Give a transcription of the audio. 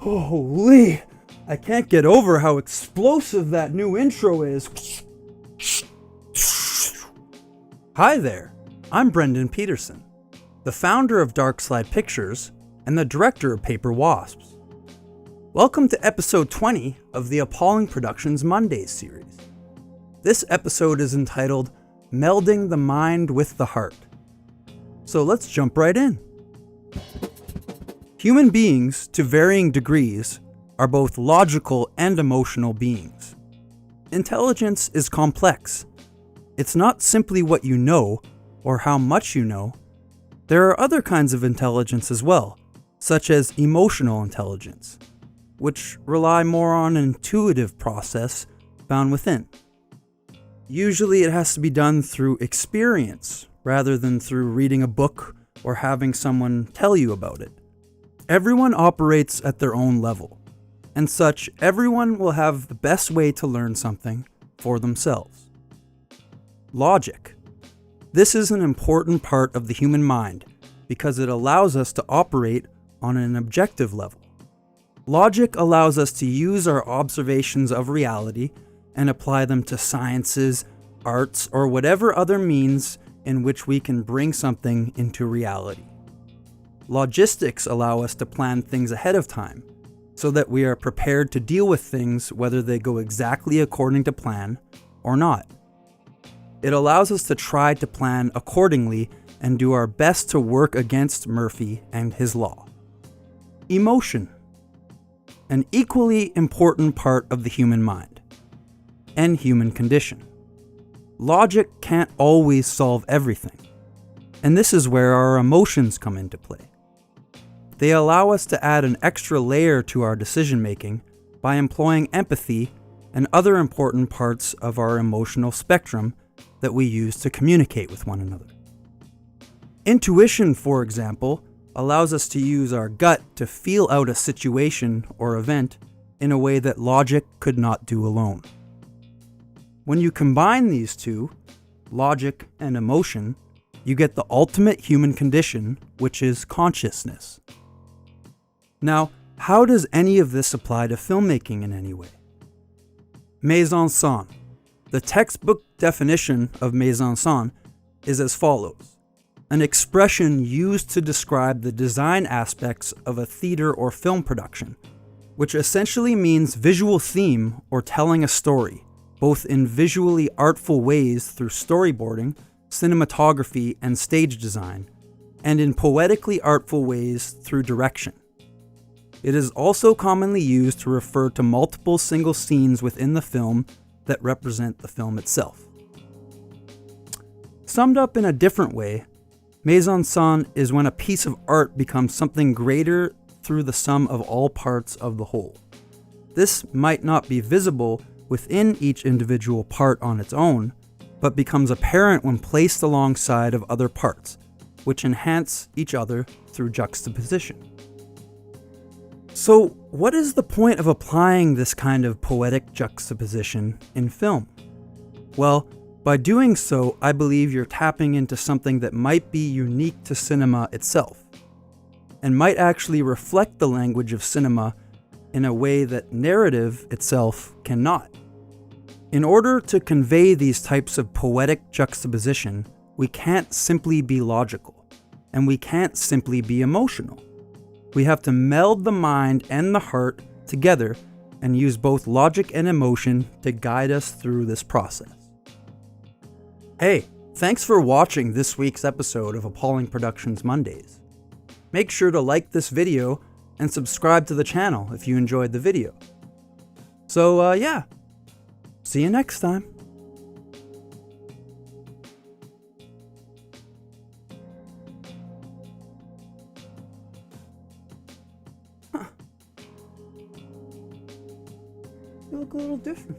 Holy! I can't get over how explosive that new intro is. Hi there, I'm Brendan Petersen, the founder of DARKSLIDE Pictures and the director of Paper Wasps. Welcome to episode 20 of the Appalling Productions Mondays series. This episode is entitled Melding the Mind with the Heart. So let's jump right in. Human beings, to varying degrees, are both logical and emotional beings. Intelligence is complex. It's not simply what you know or how much you know. There are other kinds of intelligence as well, such as emotional intelligence, which rely more on an intuitive process found within. Usually it has to be done through experience rather than through reading a book or having someone tell you about it. Everyone operates at their own level, and such everyone will have the best way to learn something for themselves. Logic. This is an important part of the human mind because it allows us to operate on an objective level. Logic allows us to use our observations of reality and apply them to sciences, arts, or whatever other means in which we can bring something into reality. Logistics allow us to plan things ahead of time so that we are prepared to deal with things whether they go exactly according to plan or not. It allows us to try to plan accordingly and do our best to work against Murphy and his law. Emotion. An equally important part of the human mind and human condition. Logic can't always solve everything, and this is where our emotions come into play. They allow us to add an extra layer to our decision-making by employing empathy and other important parts of our emotional spectrum that we use to communicate with one another. Intuition, for example, allows us to use our gut to feel out a situation or event in a way that logic could not do alone. When you combine these two, logic and emotion, you get the ultimate human condition, which is consciousness. Now, how does any of this apply to filmmaking in any way? Mise-en-scène. The textbook definition of mise-en-scène is as follows: an expression used to describe the design aspects of a theater or film production, which essentially means visual theme or telling a story, both in visually artful ways through storyboarding, cinematography, and stage design, and in poetically artful ways through direction. It is also commonly used to refer to multiple single scenes within the film that represent the film itself. Summed up in a different way, mise-en-scène is when a piece of art becomes something greater through the sum of all parts of the whole. This might not be visible within each individual part on its own, but becomes apparent when placed alongside of other parts, which enhance each other through juxtaposition. So, what is the point of applying this kind of poetic juxtaposition in film? Well, by doing so, I believe you're tapping into something that might be unique to cinema itself, and might actually reflect the language of cinema in a way that narrative itself cannot. In order to convey these types of poetic juxtaposition, we can't simply be logical, and we can't simply be emotional. We have to meld the mind and the heart together and use both logic and emotion to guide us through this process. Hey, thanks for watching this week's episode of Appalling Productions Mondays. Make sure to like this video and subscribe to the channel if you enjoyed the video. So, yeah. See you next time. You look a little different.